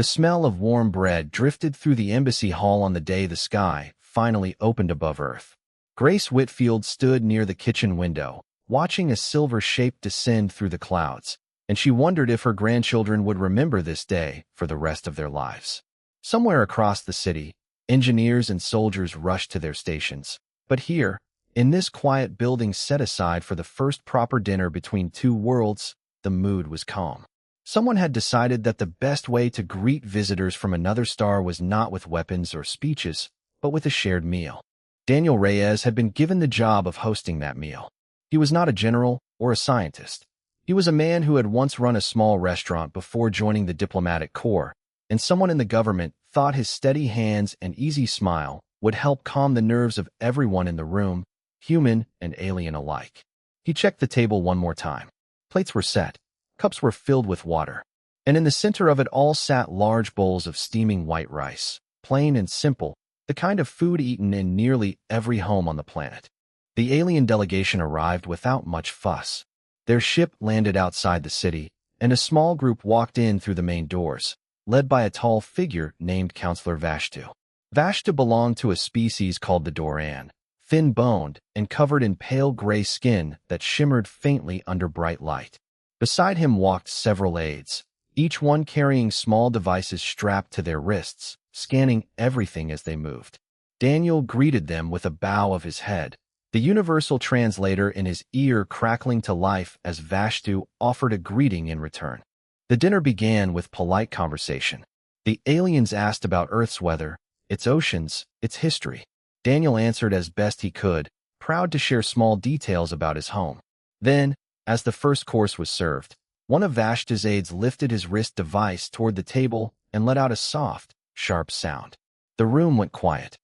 The smell of warm bread drifted through the embassy hall on the day the sky finally opened above Earth. Grace Whitfield stood near the kitchen window, watching a silver shape descend through the clouds, and she wondered if her grandchildren would remember this day for the rest of their lives. Somewhere across the city, engineers and soldiers rushed to their stations. But here, in this quiet building set aside for the first proper dinner between two worlds, the mood was calm. Someone had decided that the best way to greet visitors from another star was not with weapons or speeches, but with a shared meal. Daniel Reyes had been given the job of hosting that meal. He was not a general or a scientist. He was a man who had once run a small restaurant before joining the diplomatic corps, and someone in the government thought his steady hands and easy smile would help calm the nerves of everyone in the room, human and alien alike. He checked the table one more time. Plates were set. Cups were filled with water, and in the center of it all sat large bowls of steaming white rice, plain and simple, the kind of food eaten in nearly every home on the planet. The alien delegation arrived without much fuss. Their ship landed outside the city, and a small group walked in through the main doors, led by a tall figure named Counselor Vashtu. Vashtu belonged to a species called the Doran, thin-boned and covered in pale gray skin that shimmered faintly under bright light. Beside him walked several aides, each one carrying small devices strapped to their wrists, scanning everything as they moved. Daniel greeted them with a bow of his head, the universal translator in his ear crackling to life as Vashtu offered a greeting in return. The dinner began with polite conversation. The aliens asked about Earth's weather, its oceans, its history. Daniel answered as best he could, proud to share small details about his home. Then, as the first course was served, one of Vashtu's aides lifted his wrist device toward the table and let out a soft, sharp sound. The room went quiet.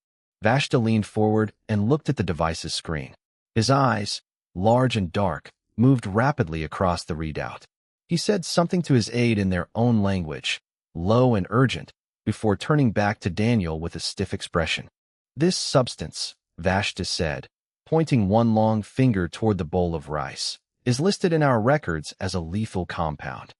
Vashtu leaned forward and looked at the device's screen. His eyes, large and dark, moved rapidly across the readout. He said something to his aide in their own language, low and urgent, before turning back to Daniel with a stiff expression. "This substance," Vashtu said, pointing one long finger toward the bowl of rice, "is listed in our records as a lethal compound."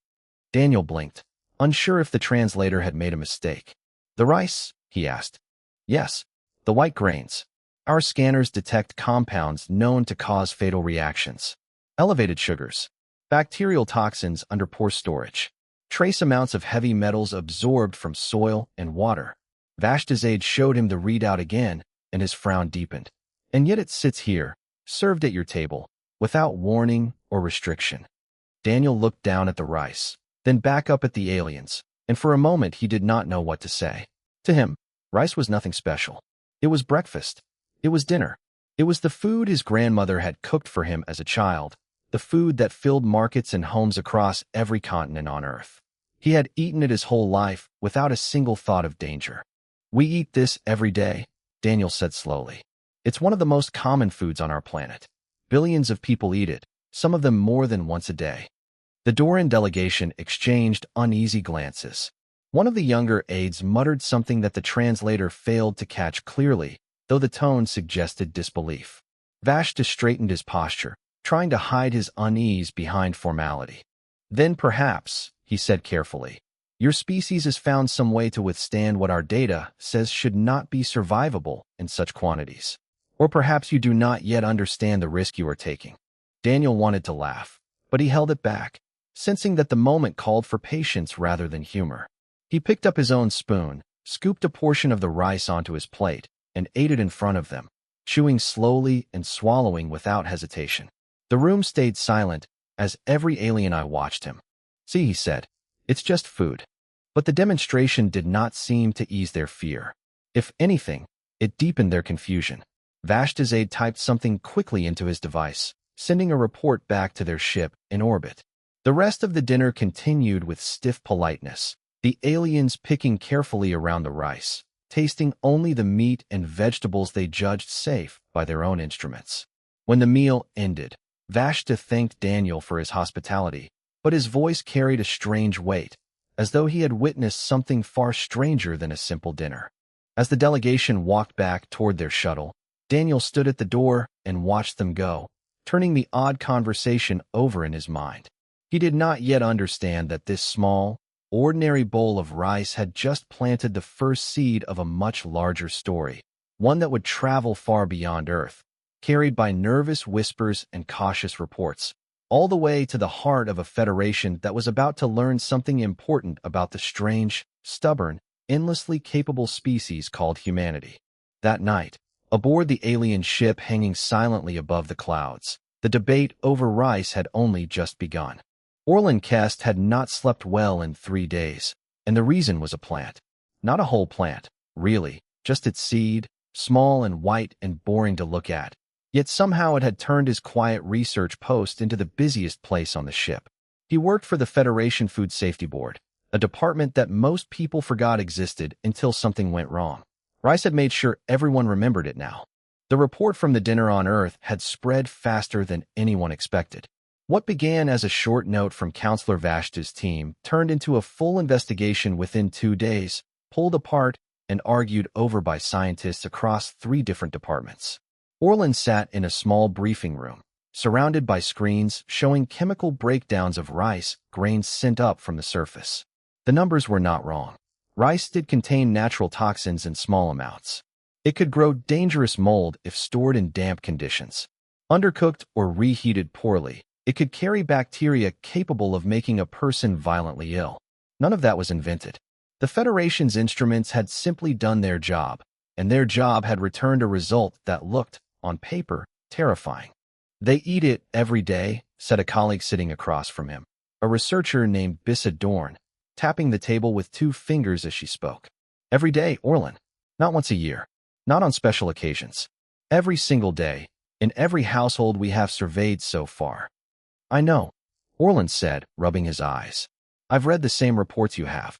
Daniel blinked, unsure if the translator had made a mistake. "The rice?" he asked. "Yes, the white grains. Our scanners detect compounds known to cause fatal reactions. Elevated sugars, bacterial toxins under poor storage, trace amounts of heavy metals absorbed from soil and water." Vashtu's aide showed him the readout again, and his frown deepened. "And yet it sits here, served at your table, without warning or restriction." Daniel looked down at the rice, then back up at the aliens, and for a moment he did not know what to say. To him, rice was nothing special. It was breakfast. It was dinner. It was the food his grandmother had cooked for him as a child, the food that filled markets and homes across every continent on Earth. He had eaten it his whole life without a single thought of danger. "We eat this every day," Daniel said slowly. "It's one of the most common foods on our planet. Billions of people eat it, some of them more than once a day." The Doran delegation exchanged uneasy glances. One of the younger aides muttered something that the translator failed to catch clearly, though the tone suggested disbelief. Vashtu straightened his posture, trying to hide his unease behind formality. "Then perhaps," he said carefully, "your species has found some way to withstand what our data says should not be survivable in such quantities. Or perhaps you do not yet understand the risk you are taking." Daniel wanted to laugh, but he held it back, sensing that the moment called for patience rather than humor. He picked up his own spoon, scooped a portion of the rice onto his plate, and ate it in front of them, chewing slowly and swallowing without hesitation. The room stayed silent as every alien eye watched him. "See," he said, "it's just food." But the demonstration did not seem to ease their fear. If anything, it deepened their confusion. Vashtu's aide typed something quickly into his device, sending a report back to their ship in orbit. The rest of the dinner continued with stiff politeness, the aliens picking carefully around the rice, tasting only the meat and vegetables they judged safe by their own instruments. When the meal ended, Vashtu thanked Daniel for his hospitality, but his voice carried a strange weight, as though he had witnessed something far stranger than a simple dinner. As the delegation walked back toward their shuttle, Daniel stood at the door and watched them go, turning the odd conversation over in his mind. He did not yet understand that this small, ordinary bowl of rice had just planted the first seed of a much larger story, one that would travel far beyond Earth, carried by nervous whispers and cautious reports, all the way to the heart of a federation that was about to learn something important about the strange, stubborn, endlessly capable species called humanity. That night, aboard the alien ship hanging silently above the clouds, the debate over rice had only just begun. Orlin Kest had not slept well in 3 days, and the reason was a plant. Not a whole plant, really, just its seed, small and white and boring to look at. Yet somehow it had turned his quiet research post into the busiest place on the ship. He worked for the Federation Food Safety Board, a department that most people forgot existed until something went wrong. Rice had made sure everyone remembered it now. The report from the dinner on Earth had spread faster than anyone expected. What began as a short note from Counselor Vashta's team turned into a full investigation within 2 days, pulled apart and argued over by scientists across 3 different departments. Orlin sat in a small briefing room, surrounded by screens showing chemical breakdowns of rice grains sent up from the surface. The numbers were not wrong. Rice did contain natural toxins in small amounts. It could grow dangerous mold if stored in damp conditions. Undercooked or reheated poorly, it could carry bacteria capable of making a person violently ill. None of that was invented. The Federation's instruments had simply done their job, and their job had returned a result that looked, on paper, terrifying. "They eat it every day," said a colleague sitting across from him, a researcher named Bissa Dorn, tapping the table with 2 fingers as she spoke. "Every day, Orlin. Not once a year. Not on special occasions. Every single day, in every household we have surveyed so far." "I know," Orlin said, rubbing his eyes. "I've read the same reports you have."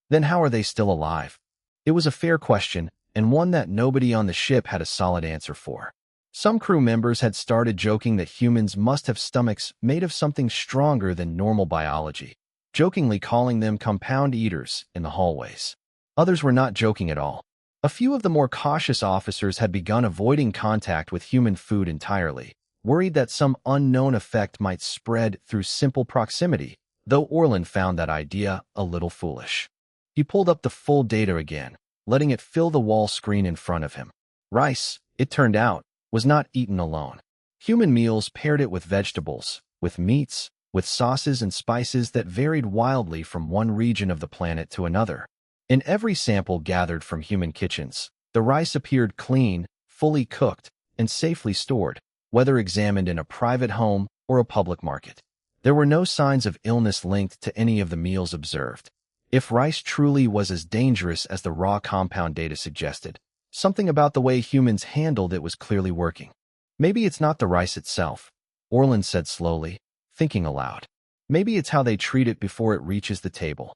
"Then how are they still alive?" It was a fair question, and one that nobody on the ship had a solid answer for. Some crew members had started joking that humans must have stomachs made of something stronger than normal biology, jokingly calling them compound eaters in the hallways. Others were not joking at all. A few of the more cautious officers had begun avoiding contact with human food entirely, worried that some unknown effect might spread through simple proximity, though Orlin found that idea a little foolish. He pulled up the full data again, letting it fill the wall screen in front of him. Rice, it turned out, was not eaten alone. Human meals paired it with vegetables, with meats, with sauces and spices that varied wildly from one region of the planet to another. In every sample gathered from human kitchens, the rice appeared clean, fully cooked, and safely stored, whether examined in a private home or a public market. There were no signs of illness linked to any of the meals observed. If rice truly was as dangerous as the raw compound data suggested, something about the way humans handled it was clearly working. "Maybe it's not the rice itself," Orlin said slowly, thinking aloud. "Maybe it's how they treat it before it reaches the table."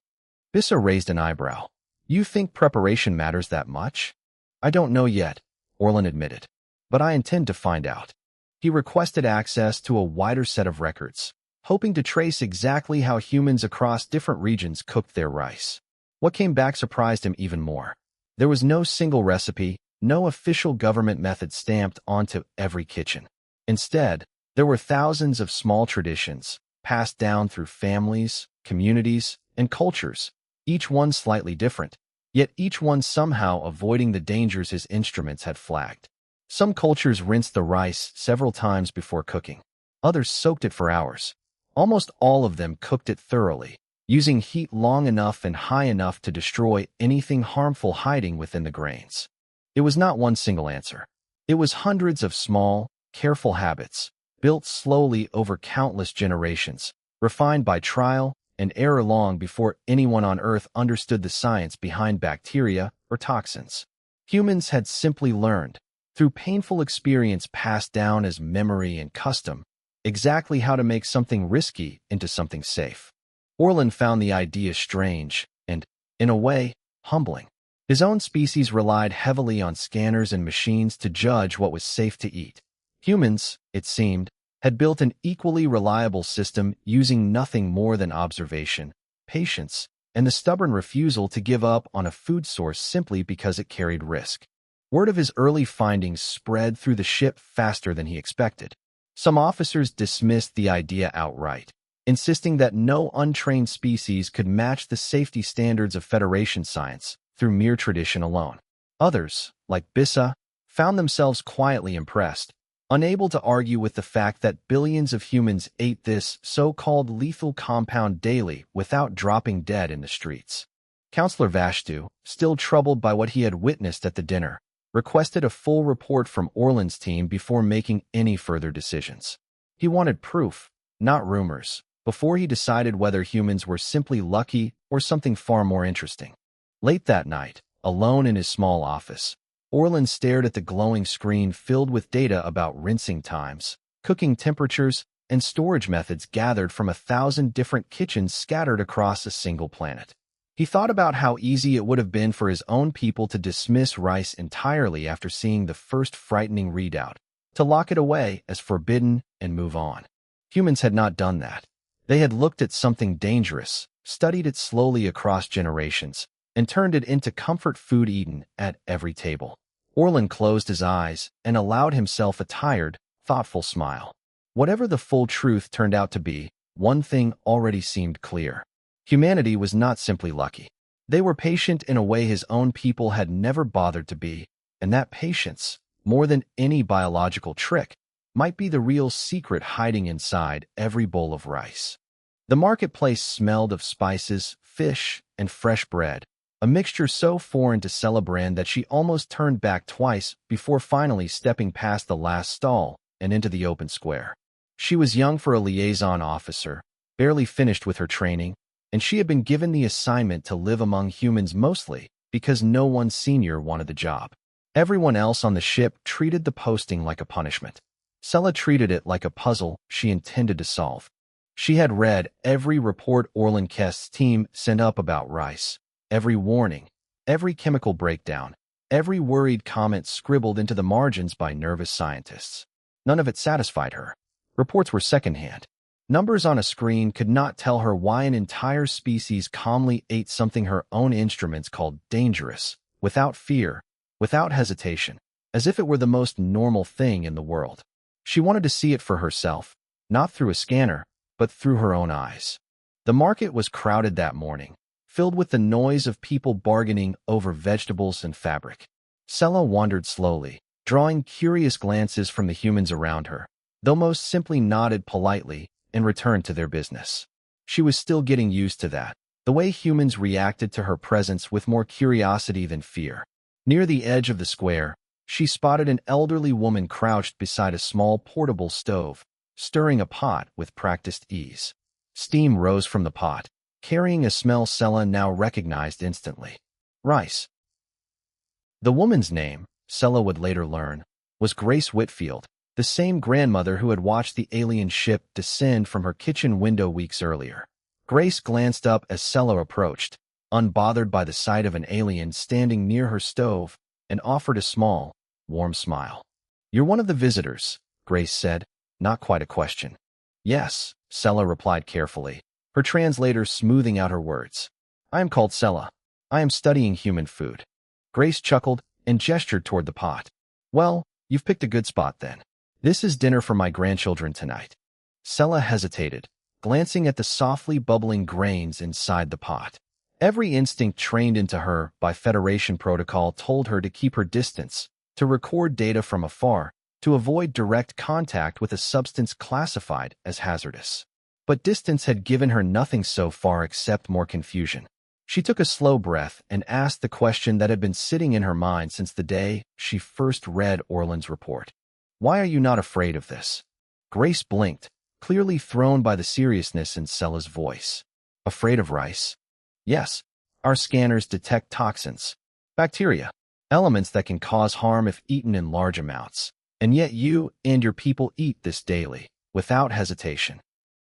Bissa raised an eyebrow. "You think preparation matters that much?" "I don't know yet," Orlin admitted, "but I intend to find out." He requested access to a wider set of records, hoping to trace exactly how humans across different regions cooked their rice. What came back surprised him even more. There was no single recipe, no official government method stamped onto every kitchen. Instead, there were thousands of small traditions, passed down through families, communities, and cultures, each one slightly different, yet each one somehow avoiding the dangers his instruments had flagged. Some cultures rinsed the rice several times before cooking. Others soaked it for hours. Almost all of them cooked it thoroughly, using heat long enough and high enough to destroy anything harmful hiding within the grains. It was not one single answer. It was hundreds of small, careful habits, built slowly over countless generations, refined by trial and error long before anyone on Earth understood the science behind bacteria or toxins. Humans had simply learned, through painful experience passed down as memory and custom, exactly how to make something risky into something safe. Orlin found the idea strange and, in a way, humbling. His own species relied heavily on scanners and machines to judge what was safe to eat. Humans, it seemed, had built an equally reliable system using nothing more than observation, patience, and the stubborn refusal to give up on a food source simply because it carried risk. Word of his early findings spread through the ship faster than he expected. Some officers dismissed the idea outright, insisting that no untrained species could match the safety standards of Federation science through mere tradition alone. Others, like Bissa, found themselves quietly impressed, unable to argue with the fact that billions of humans ate this so-called lethal compound daily without dropping dead in the streets. Counselor Vashtu, still troubled by what he had witnessed at the dinner, requested a full report from Orland's team before making any further decisions. He wanted proof, not rumors, before he decided whether humans were simply lucky or something far more interesting. Late that night, alone in his small office, Orland stared at the glowing screen filled with data about rinsing times, cooking temperatures, and storage methods gathered from 1,000 different kitchens scattered across a single planet. He thought about how easy it would have been for his own people to dismiss rice entirely after seeing the first frightening readout, to lock it away as forbidden and move on. Humans had not done that. They had looked at something dangerous, studied it slowly across generations, and turned it into comfort food eaten at every table. Orland closed his eyes and allowed himself a tired, thoughtful smile. Whatever the full truth turned out to be, one thing already seemed clear. Humanity was not simply lucky. They were patient in a way his own people had never bothered to be, and that patience, more than any biological trick, might be the real secret hiding inside every bowl of rice. The marketplace smelled of spices, fish, and fresh bread, a mixture so foreign to Celebrand that she almost turned back twice before finally stepping past the last stall and into the open square. She was young for a liaison officer, barely finished with her training, and she had been given the assignment to live among humans mostly because no one senior wanted the job. Everyone else on the ship treated the posting like a punishment. Sella treated it like a puzzle she intended to solve. She had read every report Orland Kest's team sent up about rice, every warning, every chemical breakdown, every worried comment scribbled into the margins by nervous scientists. None of it satisfied her. Reports were secondhand. Numbers on a screen could not tell her why an entire species calmly ate something her own instruments called dangerous, without fear, without hesitation, as if it were the most normal thing in the world. She wanted to see it for herself, not through a scanner, but through her own eyes. The market was crowded that morning, filled with the noise of people bargaining over vegetables and fabric. Sella wandered slowly, drawing curious glances from the humans around her, though most simply nodded politely and returned to their business. She was still getting used to that, the way humans reacted to her presence with more curiosity than fear. Near the edge of the square, she spotted an elderly woman crouched beside a small portable stove, stirring a pot with practiced ease. Steam rose from the pot, carrying a smell Sella now recognized instantly. Rice. The woman's name, Sella would later learn, was Grace Whitfield, the same grandmother who had watched the alien ship descend from her kitchen window weeks earlier. Grace glanced up as Sella approached, unbothered by the sight of an alien standing near her stove, and offered a small, warm smile. "You're one of the visitors," Grace said, not quite a question. "Yes," Sella replied carefully, her translator smoothing out her words. "I am called Sella. I am studying human food." Grace chuckled and gestured toward the pot. "Well, you've picked a good spot then. This is dinner for my grandchildren tonight." Sella hesitated, glancing at the softly bubbling grains inside the pot. Every instinct trained into her by Federation protocol told her to keep her distance, to record data from afar, to avoid direct contact with a substance classified as hazardous. But distance had given her nothing so far except more confusion. She took a slow breath and asked the question that had been sitting in her mind since the day she first read Orland's report. "Why are you not afraid of this?" Grace blinked, clearly thrown by the seriousness in Sella's voice. "Afraid of rice?" "Yes. Our scanners detect toxins, bacteria, elements that can cause harm if eaten in large amounts. And yet you and your people eat this daily, without hesitation."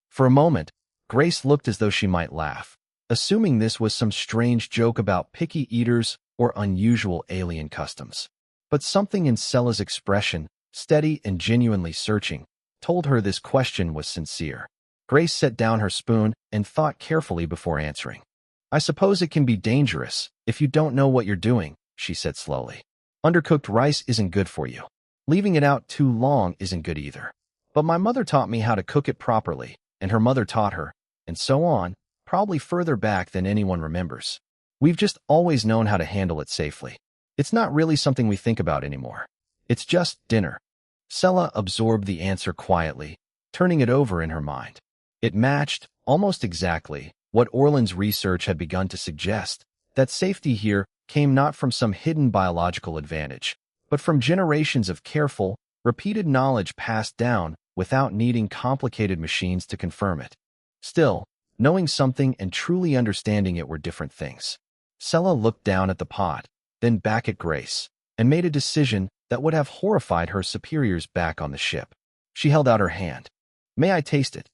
For a moment, Grace looked as though she might laugh, assuming this was some strange joke about picky eaters or unusual alien customs. But something in Sella's expression, steady and genuinely searching, told her this question was sincere. Grace set down her spoon and thought carefully before answering. "I suppose it can be dangerous if you don't know what you're doing," she said slowly. "Undercooked rice isn't good for you. Leaving it out too long isn't good either. But my mother taught me how to cook it properly, and her mother taught her, and so on, probably further back than anyone remembers. We've just always known how to handle it safely. It's not really something we think about anymore. It's just dinner. Sella absorbed the answer quietly, turning it over in her mind. It matched, almost exactly, what Orland's research had begun to suggest, that safety here came not from some hidden biological advantage, but from generations of careful, repeated knowledge passed down without needing complicated machines to confirm it. Still, knowing something and truly understanding it were different things. Sella looked down at the pot, then back at Grace, and made a decision that would have horrified her superiors back on the ship. She held out her hand. "May I taste it?"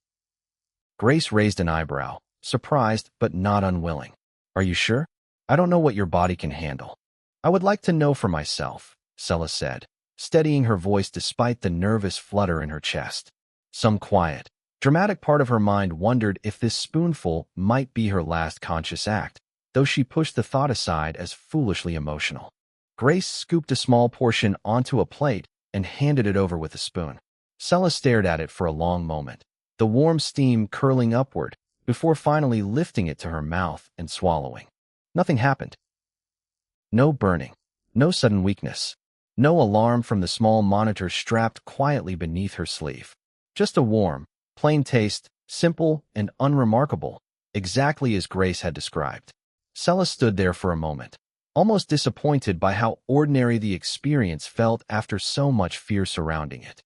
Grace raised an eyebrow, surprised but not unwilling. "Are you sure? I don't know what your body can handle." "I would like to know for myself," Sella said, steadying her voice despite the nervous flutter in her chest. Some quiet, dramatic part of her mind wondered if this spoonful might be her last conscious act, though she pushed the thought aside as foolishly emotional. Grace scooped a small portion onto a plate and handed it over with a spoon. Sella stared at it for a long moment, the warm steam curling upward, before finally lifting it to her mouth and swallowing. Nothing happened. No burning, no sudden weakness, no alarm from the small monitor strapped quietly beneath her sleeve. Just a warm, plain taste, simple and unremarkable, exactly as Grace had described. Sella stood there for a moment, almost disappointed by how ordinary the experience felt after so much fear surrounding it.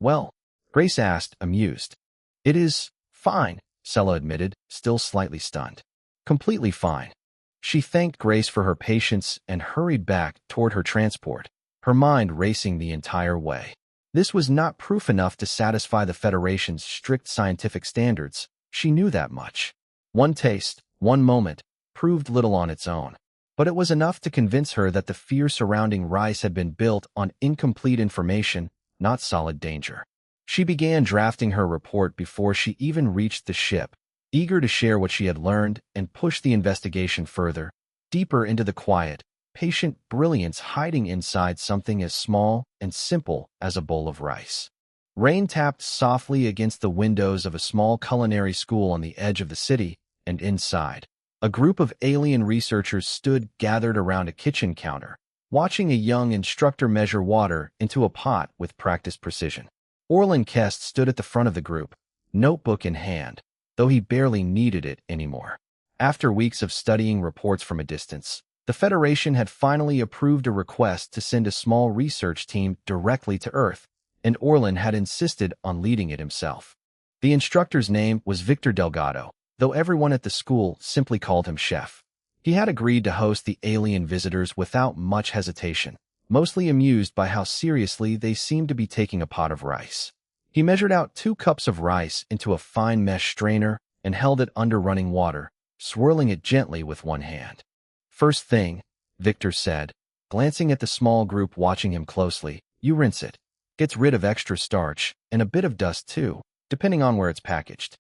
"Well?" Grace asked, amused. "It is fine," Sella admitted, still slightly stunned. "Completely fine." She thanked Grace for her patience and hurried back toward her transport, her mind racing the entire way. This was not proof enough to satisfy the Federation's strict scientific standards. She knew that much. One taste, one moment, proved little on its own, but it was enough to convince her that the fear surrounding rice had been built on incomplete information, not solid danger. She began drafting her report before she even reached the ship, eager to share what she had learned and push the investigation further, deeper into the quiet, patient brilliance hiding inside something as small and simple as a bowl of rice. Rain tapped softly against the windows of a small culinary school on the edge of the city, and inside, a group of alien researchers stood gathered around a kitchen counter, watching a young instructor measure water into a pot with practiced precision. Orland Kest stood at the front of the group, notebook in hand, though he barely needed it anymore. After weeks of studying reports from a distance, the Federation had finally approved a request to send a small research team directly to Earth, and Orland had insisted on leading it himself. The instructor's name was Victor Delgado, though everyone at the school simply called him Chef. He had agreed to host the alien visitors without much hesitation, mostly amused by how seriously they seemed to be taking a pot of rice. He measured out 2 cups of rice into a fine mesh strainer and held it under running water, swirling it gently with one hand. "First thing," Victor said, glancing at the small group watching him closely, "you rinse it. Gets rid of extra starch, and a bit of dust too, depending on where it's packaged."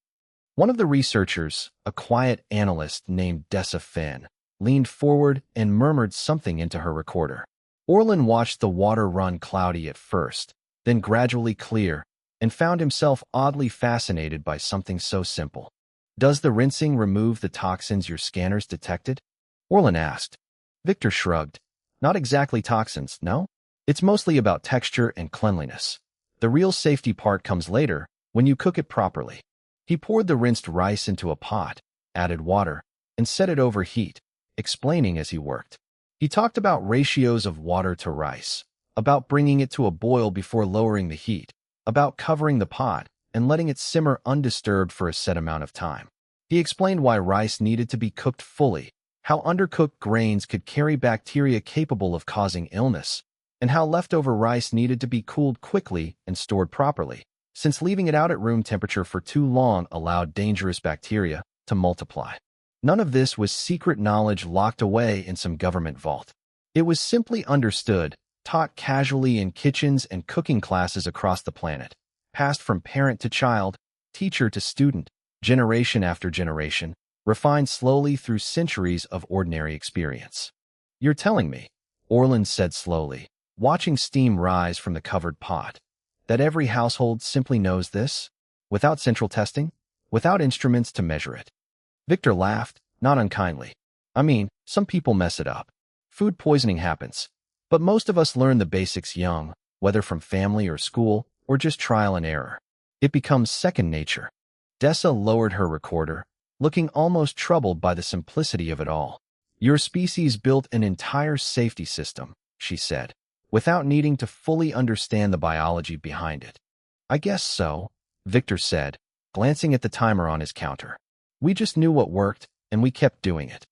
One of the researchers, a quiet analyst named Dessa Finn, leaned forward and murmured something into her recorder. Orland watched the water run cloudy at first, then gradually clear, and found himself oddly fascinated by something so simple. "Does the rinsing remove the toxins your scanners detected?" Orland asked. Victor shrugged. "Not exactly toxins, no? It's mostly about texture and cleanliness. The real safety part comes later, when you cook it properly." He poured the rinsed rice into a pot, added water, and set it over heat, explaining as he worked. He talked about ratios of water to rice, about bringing it to a boil before lowering the heat, about covering the pot and letting it simmer undisturbed for a set amount of time. He explained why rice needed to be cooked fully, how undercooked grains could carry bacteria capable of causing illness, and how leftover rice needed to be cooled quickly and stored properly, since leaving it out at room temperature for too long allowed dangerous bacteria to multiply. None of this was secret knowledge locked away in some government vault. It was simply understood, taught casually in kitchens and cooking classes across the planet, passed from parent to child, teacher to student, generation after generation, refined slowly through centuries of ordinary experience. "You're telling me," Orland said slowly, watching steam rise from the covered pot, "that every household simply knows this, without central testing?" without instruments to measure it. Victor laughed, not unkindly. I mean, some people mess it up. Food poisoning happens. But most of us learn the basics young, whether from family or school, or just trial and error. It becomes second nature. Dessa lowered her recorder, looking almost troubled by the simplicity of it all. Your species built an entire safety system, she said, without needing to fully understand the biology behind it. I guess so, Victor said, glancing at the timer on his counter. We just knew what worked, and we kept doing it.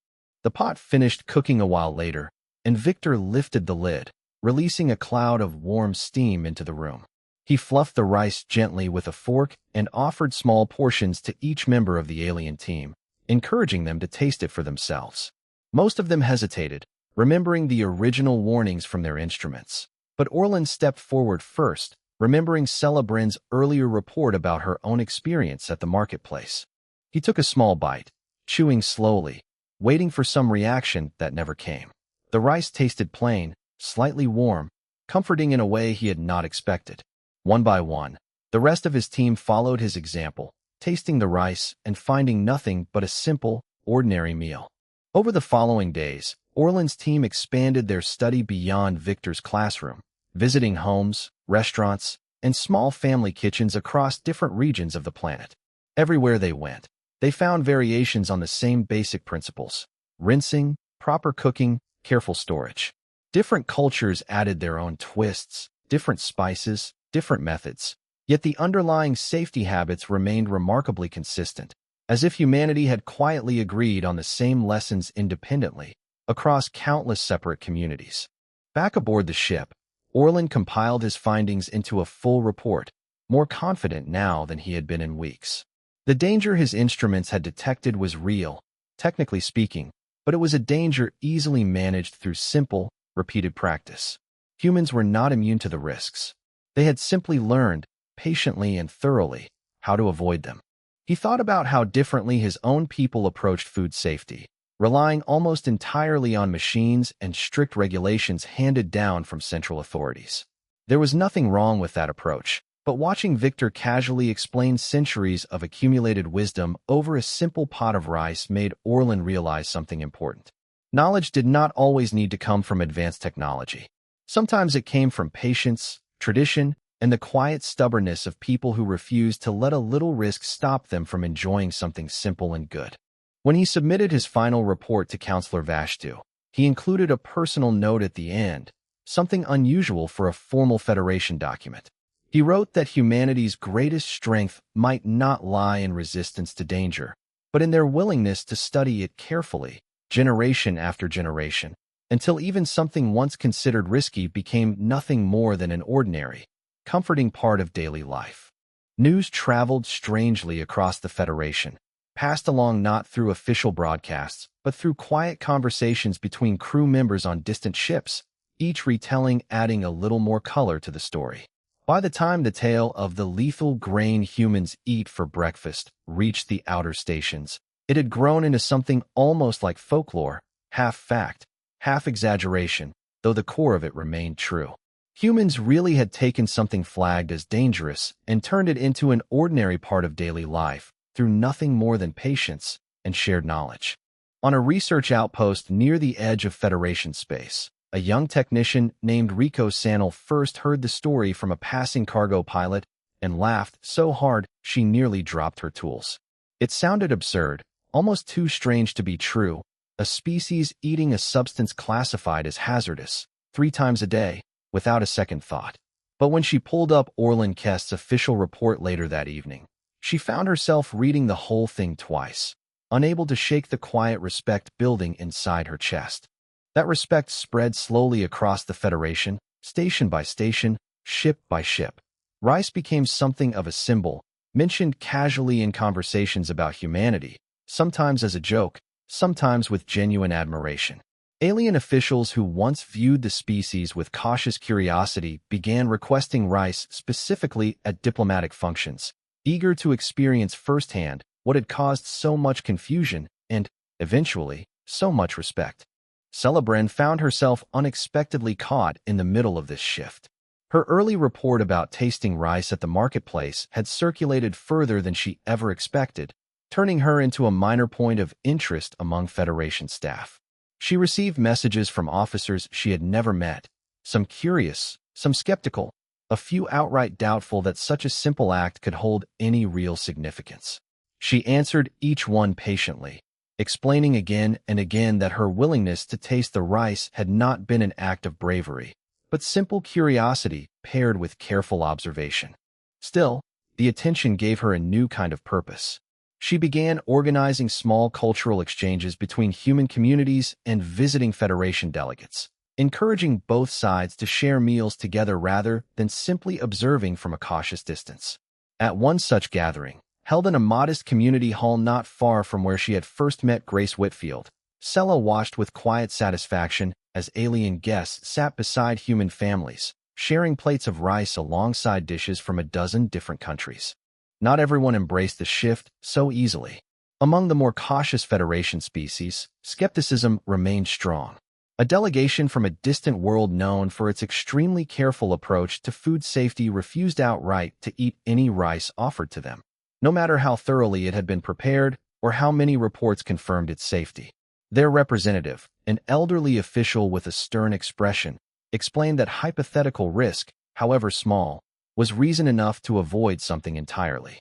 The pot finished cooking a while later, and Victor lifted the lid, releasing a cloud of warm steam into the room. He fluffed the rice gently with a fork and offered small portions to each member of the alien team, encouraging them to taste it for themselves. Most of them hesitated, remembering the original warnings from their instruments. But Orlin stepped forward first, remembering Celebrin's earlier report about her own experience at the marketplace. He took a small bite, chewing slowly, waiting for some reaction that never came. The rice tasted plain, slightly warm, comforting in a way he had not expected. One by one, the rest of his team followed his example, tasting the rice and finding nothing but a simple, ordinary meal. Over the following days, Orlin's team expanded their study beyond Victor's classroom, visiting homes, restaurants, and small family kitchens across different regions of the planet. Everywhere they went, they found variations on the same basic principles: rinsing, proper cooking, careful storage. Different cultures added their own twists, different spices, different methods, yet the underlying safety habits remained remarkably consistent, as if humanity had quietly agreed on the same lessons independently, across countless separate communities. Back aboard the ship, Orlin compiled his findings into a full report, more confident now than he had been in weeks. The danger his instruments had detected was real, technically speaking, but it was a danger easily managed through simple, repeated practice. Humans were not immune to the risks. They had simply learned, patiently and thoroughly, how to avoid them. He thought about how differently his own people approached food safety, relying almost entirely on machines and strict regulations handed down from central authorities. There was nothing wrong with that approach, but watching Victor casually explain centuries of accumulated wisdom over a simple pot of rice made Orlin realize something important. Knowledge did not always need to come from advanced technology. Sometimes it came from patience, tradition, and the quiet stubbornness of people who refused to let a little risk stop them from enjoying something simple and good. When he submitted his final report to Counselor Vashtu, he included a personal note at the end, something unusual for a formal Federation document. He wrote that humanity's greatest strength might not lie in resistance to danger, but in their willingness to study it carefully, generation after generation, until even something once considered risky became nothing more than an ordinary, comforting part of daily life. News traveled strangely across the Federation, passed along not through official broadcasts, but through quiet conversations between crew members on distant ships, each retelling adding a little more color to the story. By the time the tale of the lethal grain humans eat for breakfast reached the outer stations, it had grown into something almost like folklore, half fact, half exaggeration, though the core of it remained true. Humans really had taken something flagged as dangerous and turned it into an ordinary part of daily life through nothing more than patience and shared knowledge. On a research outpost near the edge of Federation space, a young technician named Rico Sannel first heard the story from a passing cargo pilot and laughed so hard she nearly dropped her tools. It sounded absurd, almost too strange to be true, a species eating a substance classified as hazardous 3 times a day, without a second thought. But when she pulled up Orlin Kest's official report later that evening, she found herself reading the whole thing twice, unable to shake the quiet respect building inside her chest. That respect spread slowly across the Federation, station by station, ship by ship. Rice became something of a symbol, mentioned casually in conversations about humanity, sometimes as a joke, sometimes with genuine admiration. Alien officials who once viewed the species with cautious curiosity began requesting rice specifically at diplomatic functions, eager to experience firsthand what had caused so much confusion and, eventually, so much respect. Celebrin found herself unexpectedly caught in the middle of this shift. Her early report about tasting rice at the marketplace had circulated further than she ever expected, turning her into a minor point of interest among Federation staff. She received messages from officers she had never met, some curious, some skeptical, a few outright doubtful that such a simple act could hold any real significance. She answered each one patiently, explaining again and again that her willingness to taste the rice had not been an act of bravery, but simple curiosity paired with careful observation. Still, the attention gave her a new kind of purpose. She began organizing small cultural exchanges between human communities and visiting Federation delegates, encouraging both sides to share meals together rather than simply observing from a cautious distance. At one such gathering, held in a modest community hall not far from where she had first met Grace Whitfield, Sella watched with quiet satisfaction as alien guests sat beside human families, sharing plates of rice alongside dishes from a dozen different countries. Not everyone embraced the shift so easily. Among the more cautious Federation species, skepticism remained strong. A delegation from a distant world known for its extremely careful approach to food safety refused outright to eat any rice offered to them, no matter how thoroughly it had been prepared or how many reports confirmed its safety. Their representative, an elderly official with a stern expression, explained that hypothetical risk, however small, was reason enough to avoid something entirely.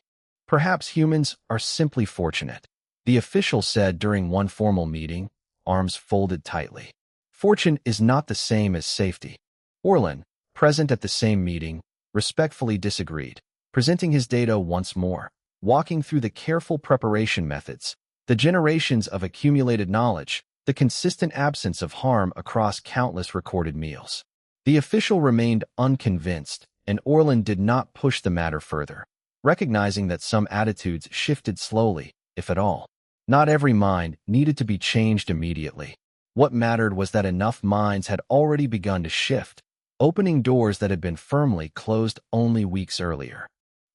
Perhaps humans are simply fortunate, the official said during one formal meeting, arms folded tightly. Fortune is not the same as safety. Orlin, present at the same meeting, respectfully disagreed, presenting his data once more, walking through the careful preparation methods, the generations of accumulated knowledge, the consistent absence of harm across countless recorded meals. The official remained unconvinced, and Orlin did not push the matter further, recognizing that some attitudes shifted slowly, if at all. Not every mind needed to be changed immediately. What mattered was that enough minds had already begun to shift, opening doors that had been firmly closed only weeks earlier.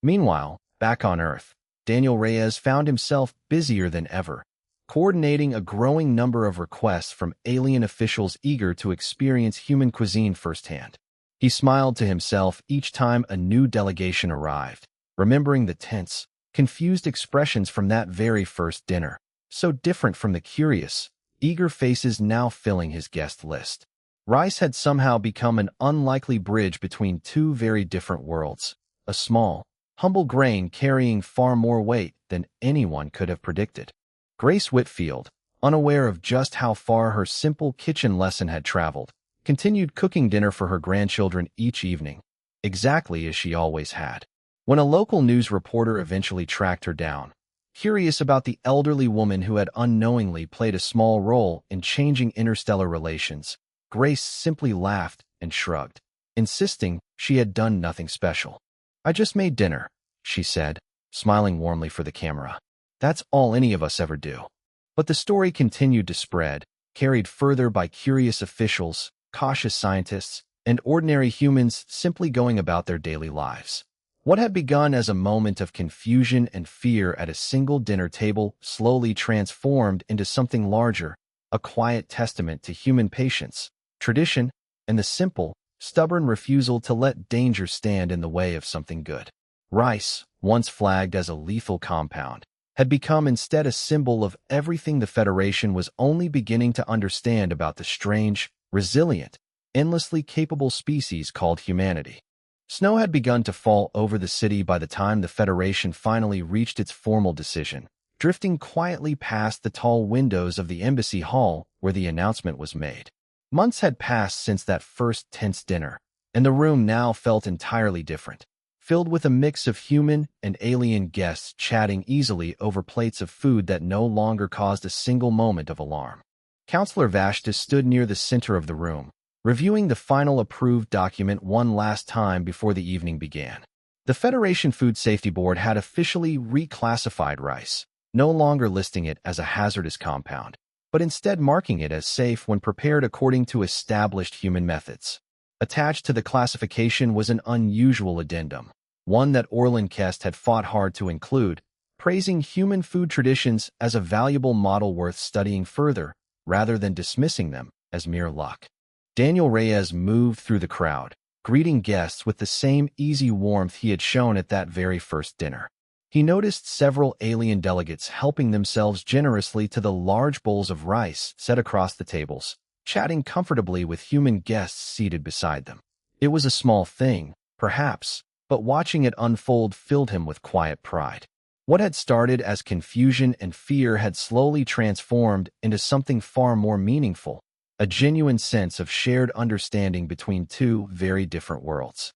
Meanwhile, back on Earth, Daniel Reyes found himself busier than ever, coordinating a growing number of requests from alien officials eager to experience human cuisine firsthand. He smiled to himself each time a new delegation arrived, remembering the tense, confused expressions from that very first dinner, so different from the curious, eager faces now filling his guest list. Rice had somehow become an unlikely bridge between two very different worlds, a small, humble grain carrying far more weight than anyone could have predicted. Grace Whitfield, unaware of just how far her simple kitchen lesson had traveled, continued cooking dinner for her grandchildren each evening, exactly as she always had. When a local news reporter eventually tracked her down, curious about the elderly woman who had unknowingly played a small role in changing interstellar relations, Grace simply laughed and shrugged, insisting she had done nothing special. "I just made dinner," she said, smiling warmly for the camera. "That's all any of us ever do." But the story continued to spread, carried further by curious officials, cautious scientists, and ordinary humans simply going about their daily lives. What had begun as a moment of confusion and fear at a single dinner table slowly transformed into something larger, a quiet testament to human patience, tradition, and the simple, stubborn refusal to let danger stand in the way of something good. Rice, once flagged as a lethal compound, had become instead a symbol of everything the Federation was only beginning to understand about the strange, resilient, endlessly capable species called humanity. Snow had begun to fall over the city by the time the Federation finally reached its formal decision, drifting quietly past the tall windows of the embassy hall where the announcement was made. Months had passed since that first tense dinner, and the room now felt entirely different, filled with a mix of human and alien guests chatting easily over plates of food that no longer caused a single moment of alarm. Counselor Vashta stood near the center of the room, reviewing the final approved document one last time before the evening began. The Federation Food Safety Board had officially reclassified rice, no longer listing it as a hazardous compound, but instead marking it as safe when prepared according to established human methods. Attached to the classification was an unusual addendum, one that Orlin Kest had fought hard to include, praising human food traditions as a valuable model worth studying further, rather than dismissing them as mere luck. Daniel Reyes moved through the crowd, greeting guests with the same easy warmth he had shown at that very first dinner. He noticed several alien delegates helping themselves generously to the large bowls of rice set across the tables, chatting comfortably with human guests seated beside them. It was a small thing, perhaps, but watching it unfold filled him with quiet pride. What had started as confusion and fear had slowly transformed into something far more meaningful, a genuine sense of shared understanding between two very different worlds.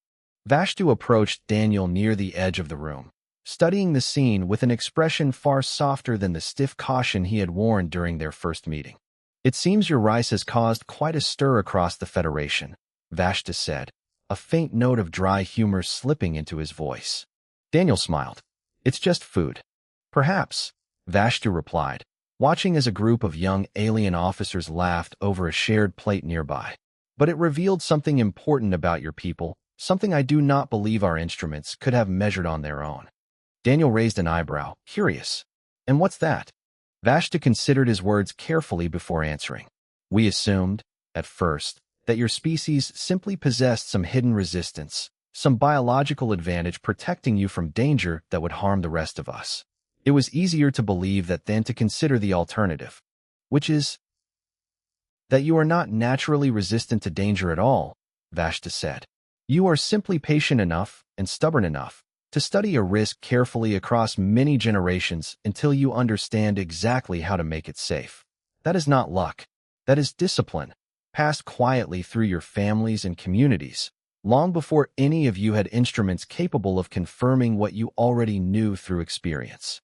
Vashtu approached Daniel near the edge of the room, studying the scene with an expression far softer than the stiff caution he had worn during their first meeting. "It seems your rice has caused quite a stir across the Federation," Vashtu said, a faint note of dry humor slipping into his voice. Daniel smiled. "It's just food." "Perhaps," Vashtu replied, watching as a group of young alien officers laughed over a shared plate nearby. "But it revealed something important about your people, something I do not believe our instruments could have measured on their own." Daniel raised an eyebrow, curious. "And what's that?" Vashtu considered his words carefully before answering. "We assumed, at first, that your species simply possessed some hidden resistance, some biological advantage protecting you from danger that would harm the rest of us. It was easier to believe that than to consider the alternative, which is that you are not naturally resistant to danger at all," Vashtu said. "You are simply patient enough and stubborn enough to study a risk carefully across many generations until you understand exactly how to make it safe. That is not luck. That is discipline, passed quietly through your families and communities, long before any of you had instruments capable of confirming what you already knew through experience."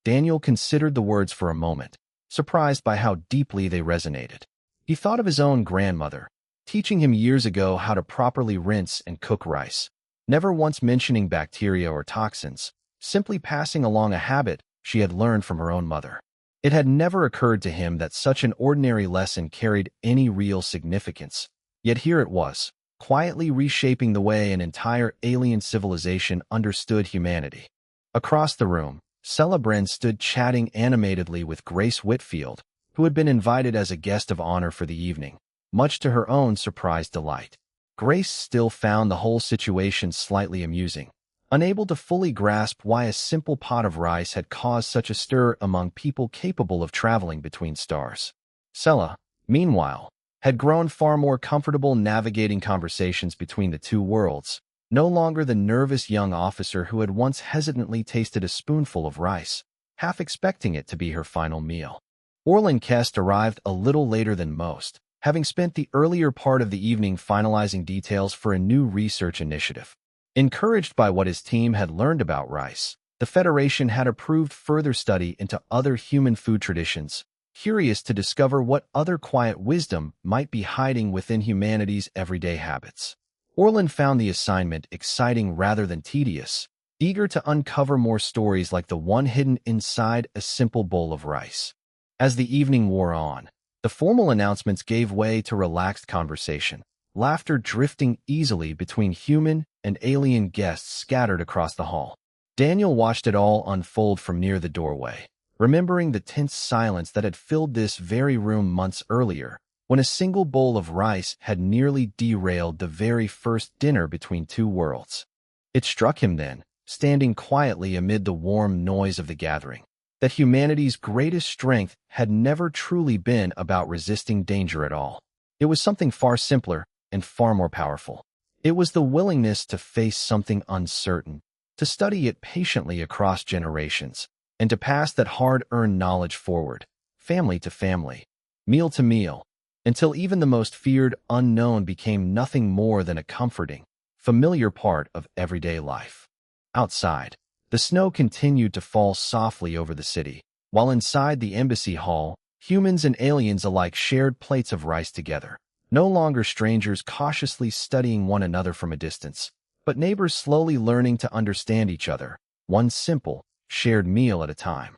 Daniel considered the words for a moment, surprised by how deeply they resonated. He thought of his own grandmother, teaching him years ago how to properly rinse and cook rice, never once mentioning bacteria or toxins, simply passing along a habit she had learned from her own mother. It had never occurred to him that such an ordinary lesson carried any real significance, yet here it was, quietly reshaping the way an entire alien civilization understood humanity. Across the room, Celebren stood chatting animatedly with Grace Whitfield, who had been invited as a guest of honor for the evening, much to her own surprised delight. Grace still found the whole situation slightly amusing, unable to fully grasp why a simple pot of rice had caused such a stir among people capable of traveling between stars. Sela, meanwhile, had grown far more comfortable navigating conversations between the two worlds, no longer the nervous young officer who had once hesitantly tasted a spoonful of rice, half expecting it to be her final meal. Orlin Kest arrived a little later than most, having spent the earlier part of the evening finalizing details for a new research initiative. Encouraged by what his team had learned about rice, the Federation had approved further study into other human food traditions, curious to discover what other quiet wisdom might be hiding within humanity's everyday habits. Orlin found the assignment exciting rather than tedious, eager to uncover more stories like the one hidden inside a simple bowl of rice. As the evening wore on, the formal announcements gave way to relaxed conversation, laughter drifting easily between human and alien guests scattered across the hall. Daniel watched it all unfold from near the doorway, remembering the tense silence that had filled this very room months earlier, when a single bowl of rice had nearly derailed the very first dinner between two worlds. It struck him then, standing quietly amid the warm noise of the gathering, that humanity's greatest strength had never truly been about resisting danger at all. It was something far simpler and far more powerful. It was the willingness to face something uncertain, to study it patiently across generations, and to pass that hard-earned knowledge forward, family to family, meal to meal, until even the most feared unknown became nothing more than a comforting, familiar part of everyday life. Outside, the snow continued to fall softly over the city, while inside the embassy hall, humans and aliens alike shared plates of rice together, no longer strangers cautiously studying one another from a distance, but neighbors slowly learning to understand each other, one simple, shared meal at a time.